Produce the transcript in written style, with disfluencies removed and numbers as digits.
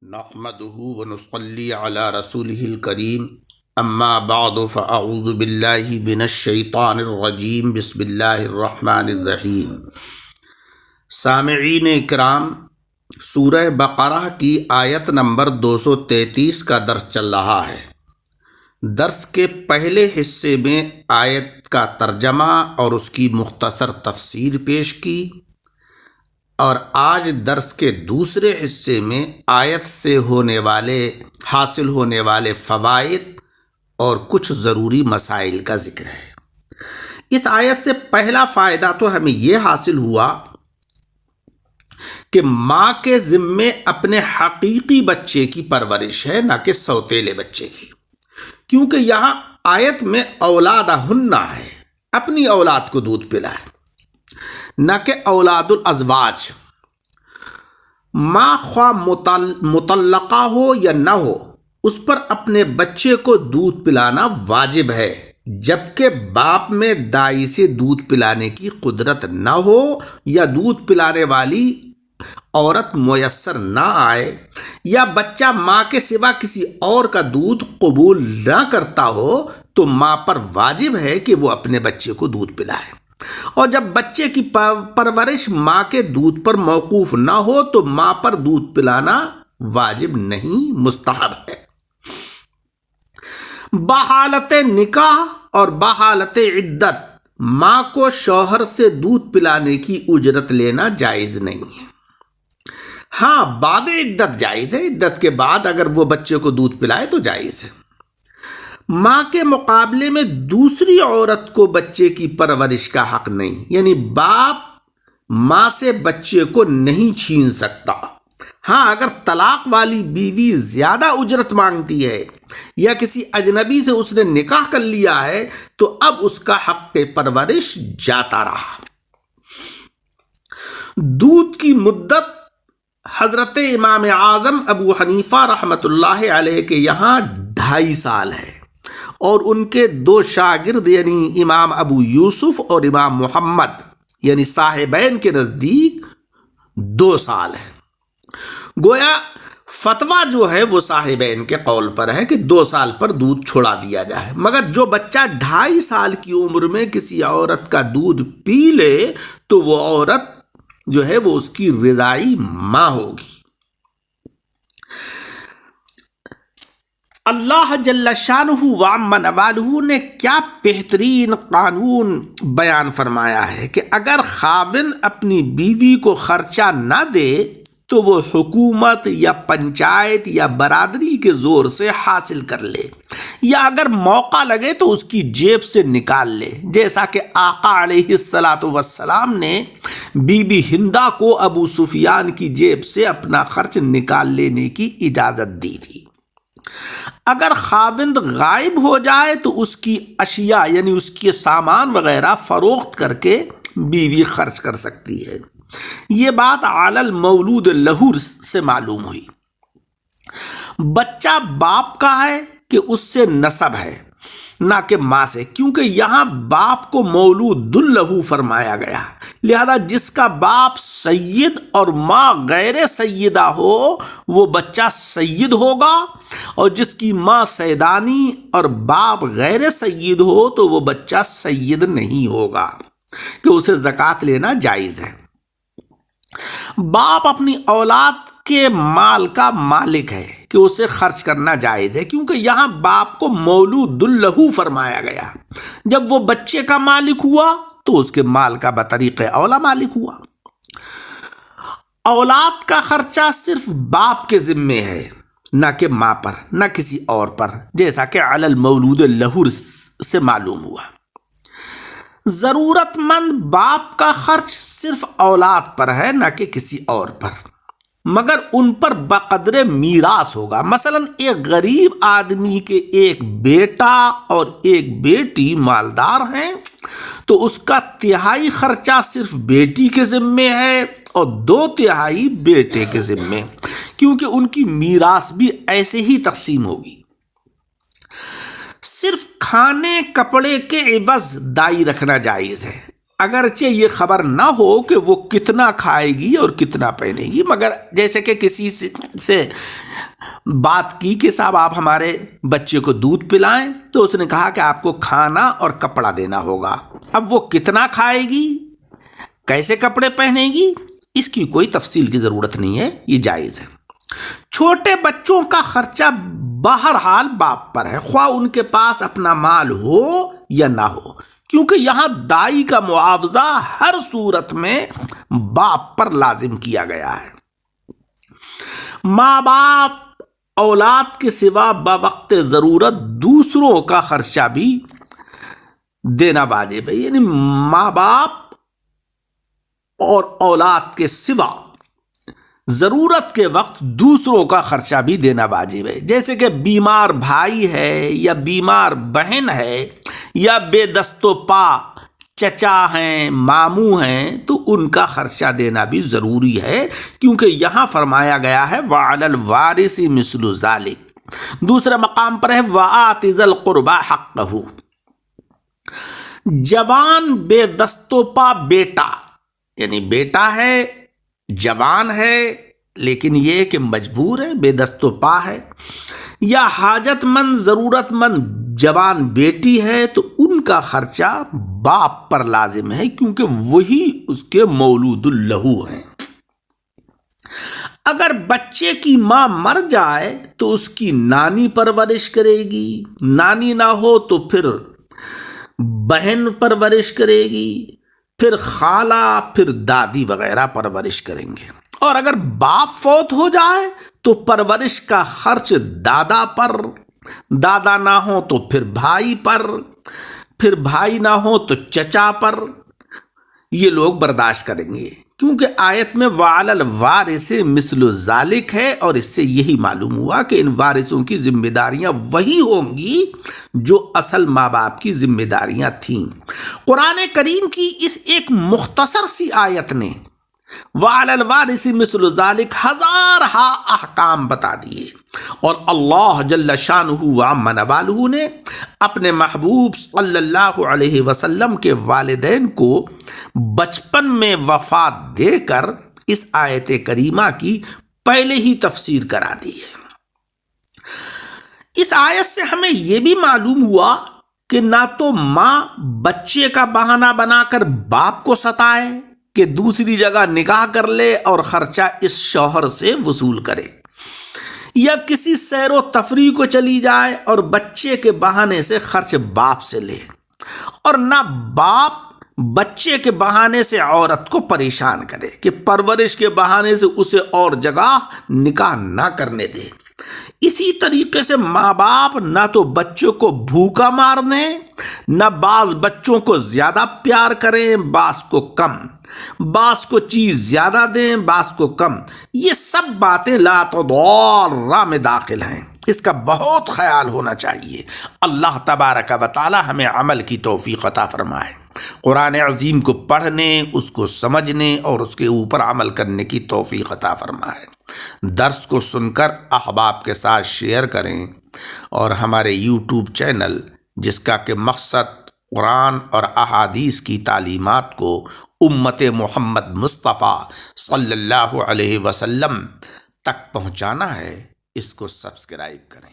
نحمده ونصلي على رسوله الكريم اما بعد فاعوذ بالله من الشیطان الرجیم بسم اللہ الرحمن الرحیم۔ سامعین اکرام، سورہ بقرہ کی آیت نمبر 233 کا درس چل رہا ہے۔ درس کے پہلے حصے میں آیت کا ترجمہ اور اس کی مختصر تفسیر پیش کی، اور آج درس کے دوسرے حصے میں آیت سے حاصل ہونے والے فوائد اور کچھ ضروری مسائل کا ذکر ہے۔ اس آیت سے پہلا فائدہ تو ہمیں یہ حاصل ہوا کہ ماں کے ذمے اپنے حقیقی بچے کی پرورش ہے، نہ کہ سوتیلے بچے کی، کیونکہ یہاں آیت میں اولادہن ہے، اپنی اولاد کو دودھ پلائے، نہ کہ اولاد الازواج۔ ماں خواہ مطلقہ ہو یا نہ ہو، اس پر اپنے بچے کو دودھ پلانا واجب ہے، جبکہ باپ میں دائی سے دودھ پلانے کی قدرت نہ ہو یا دودھ پلانے والی عورت میسر نہ آئے، یا بچہ ماں کے سوا کسی اور کا دودھ قبول نہ کرتا ہو، تو ماں پر واجب ہے کہ وہ اپنے بچے کو دودھ پلائے۔ اور جب بچے کی پرورش ماں کے دودھ پر موقوف نہ ہو تو ماں پر دودھ پلانا واجب نہیں، مستحب ہے۔ بحالت نکاح اور بحالت عدت ماں کو شوہر سے دودھ پلانے کی اجرت لینا جائز نہیں ہے۔ ہاں، بعد عدت جائز ہے، عدت کے بعد اگر وہ بچے کو دودھ پلائے تو جائز ہے۔ ماں کے مقابلے میں دوسری عورت کو بچے کی پرورش کا حق نہیں، یعنی باپ ماں سے بچے کو نہیں چھین سکتا۔ ہاں، اگر طلاق والی بیوی زیادہ اجرت مانگتی ہے یا کسی اجنبی سے اس نے نکاح کر لیا ہے تو اب اس کا حق پرورش جاتا رہا۔ دودھ کی مدت حضرت امام اعظم ابو حنیفہ رحمۃ اللہ علیہ کے یہاں 2.5 سال ہے، اور ان کے 2 شاگرد یعنی امام ابو یوسف اور امام محمد یعنی صاحبین کے نزدیک 2 سال ہے۔ گویا فتویٰ جو ہے وہ صاحبین کے قول پر ہے کہ 2 سال پر دودھ چھوڑا دیا جائے، مگر جو بچہ 2.5 سال کی عمر میں کسی عورت کا دودھ پی لے تو وہ عورت جو ہے وہ اس کی رضاعی ماں ہوگی۔ اللہ جل شانہ وعم نوالہ نے کیا بہترین قانون بیان فرمایا ہے کہ اگر خاوند اپنی بیوی کو خرچہ نہ دے تو وہ حکومت یا پنچایت یا برادری کے زور سے حاصل کر لے، یا اگر موقع لگے تو اس کی جیب سے نکال لے، جیسا کہ آقا علیہ الصلاۃ والسلام نے بی بی ہندہ کو ابو سفیان کی جیب سے اپنا خرچ نکال لینے کی اجازت دی تھی۔ اگر خاوند غائب ہو جائے تو اس کی اشیاء یعنی اس کے سامان وغیرہ فروخت کر کے بیوی خرچ کر سکتی ہے۔ یہ بات علی المولود لہ سے معلوم ہوئی۔ بچہ باپ کا ہے کہ اس سے نسب ہے، نہ کہ ماں سے، کیونکہ یہاں باپ کو مولود لہ فرمایا گیا، لہذا جس کا باپ سید اور ماں غیر سیدہ ہو وہ بچہ سید ہوگا، اور جس کی ماں سیدانی اور باپ غیر سید ہو تو وہ بچہ سید نہیں ہوگا کہ اسے زکوٰۃ لینا جائز ہے۔ باپ اپنی اولاد کے مال کا مالک ہے کہ اسے خرچ کرنا جائز ہے، کیونکہ یہاں باپ کو مولود لہ فرمایا گیا۔ جب وہ بچے کا مالک ہوا تو اس کے مال کا بطریق اولا مالک ہوا۔ اولاد کا خرچہ صرف باپ کے ذمے ہے، نہ کہ ماں پر، نہ کسی اور پر، جیسا کہ علی المولود لہ سے معلوم ہوا۔ ضرورت مند باپ کا خرچ صرف اولاد پر ہے، نہ کہ کسی اور پر، مگر ان پر بقدر میراث ہوگا۔ مثلا ایک غریب آدمی کے ایک بیٹا اور ایک بیٹی مالدار ہیں تو اس کا 1/3 خرچہ صرف بیٹی کے ذمے ہے اور 2/3 بیٹے کے ذمے، کیونکہ ان کی میراث بھی ایسے ہی تقسیم ہوگی۔ صرف کھانے کپڑے کے عوض دائی رکھنا جائز ہے۔ اگرچہ یہ خبر نہ ہو کہ وہ کتنا کھائے گی اور کتنا پہنے گی، مگر جیسے کہ کسی سے بات کی کہ صاحب آپ ہمارے بچے کو دودھ پلائیں، تو اس نے کہا کہ آپ کو کھانا اور کپڑا دینا ہوگا۔ اب وہ کتنا کھائے گی، کیسے کپڑے پہنے گی، اس کی کوئی تفصیل کی ضرورت نہیں ہے، یہ جائز ہے۔ چھوٹے بچوں کا خرچہ بہرحال باپ پر ہے، خواہ ان کے پاس اپنا مال ہو یا نہ ہو، کیونکہ یہاں دائی کا معاوضہ ہر صورت میں باپ پر لازم کیا گیا ہے۔ ماں باپ اولاد کے سوا بوقت ضرورت دوسروں کا خرچہ بھی دینا واجب ہے، یعنی ماں باپ اور اولاد کے سوا ضرورت کے وقت دوسروں کا خرچہ بھی دینا واجب ہے، جیسے کہ بیمار بھائی ہے یا بیمار بہن ہے یا بے دست و پا چچا ہیں، ماموں ہیں، تو ان کا خرچہ دینا بھی ضروری ہے، کیونکہ یہاں فرمایا گیا ہے وَعَلَى الْوَارِثِ مِثْلُ ذَلِكَ۔ دوسرے مقام پر ہے وَآتِ ذِي الْقُرْبَى حَقَّهُ۔ جوان بے دست و پا بیٹا، یعنی بیٹا ہے، جوان ہے لیکن یہ کہ مجبور ہے، بے دست و پا ہے، یا حاجت مند ضرورت مند جوان بیٹی ہے، تو ان کا خرچہ باپ پر لازم ہے، کیونکہ وہی اس کے مولود لہو ہیں۔ اگر بچے کی ماں مر جائے تو اس کی نانی پرورش کرے گی، نانی نہ ہو تو پھر بہن پرورش کرے گی، پھر خالہ، پھر دادی وغیرہ پرورش کریں گے۔ اور اگر باپ فوت ہو جائے تو پرورش کا خرچ دادا پر، دادا نہ ہو تو پھر بھائی پر، پھر بھائی نہ ہو تو چچا پر، یہ لوگ برداشت کریں گے، کیونکہ آیت میں وَعَلَى الْوَارِثِ مِثْلُ ذَلِكَ ہے، اور اس سے یہی معلوم ہوا کہ ان وارثوں کی ذمہ داریاں وہی ہوں گی جو اصل ماں باپ کی ذمہ داریاں تھیں۔ قرآن کریم کی اس ایک مختصر سی آیت نے وَعَلَى الْوَارِثِ مِثْلُ ذَلِكَ ہزارہا احکام بتا دیے، اور اللہ جل شانہ وعم نوالہ نے اپنے محبوب صلی اللہ علیہ وسلم کے والدین کو بچپن میں وفات دے کر اس آیت کریمہ کی پہلے ہی تفسیر کرا دی ہے۔ اس آیت سے ہمیں یہ بھی معلوم ہوا کہ نہ تو ماں بچے کا بہانہ بنا کر باپ کو ستائے کہ دوسری جگہ نکاح کر لے اور خرچہ اس شوہر سے وصول کرے، یا کسی سیر و تفریح کو چلی جائے اور بچے کے بہانے سے خرچ باپ سے لے، اور نہ باپ بچے کے بہانے سے عورت کو پریشان کرے کہ پرورش کے بہانے سے اسے اور جگہ نکاح نہ کرنے دے۔ اسی طریقے سے ماں باپ نہ تو بچوں کو بھوکا مارنے، نہ بعض بچوں کو زیادہ پیار کریں، بعض کو کم، بعض کو چیز زیادہ دیں، بعض کو کم، یہ سب باتیں لا تضار میں داخل ہیں، اس کا بہت خیال ہونا چاہیے۔ اللہ تبارک و تعالی ہمیں عمل کی توفیق عطا فرمائے، قرآن عظیم کو پڑھنے، اس کو سمجھنے اور اس کے اوپر عمل کرنے کی توفیق عطا فرمائے۔ درس کو سن کر احباب کے ساتھ شیئر کریں، اور ہمارے یوٹیوب چینل جس کا کہ مقصد قرآن اور احادیث کی تعلیمات کو امت محمد مصطفیٰ صلی اللہ علیہ وسلم تک پہنچانا ہے، اس کو سبسکرائب کریں۔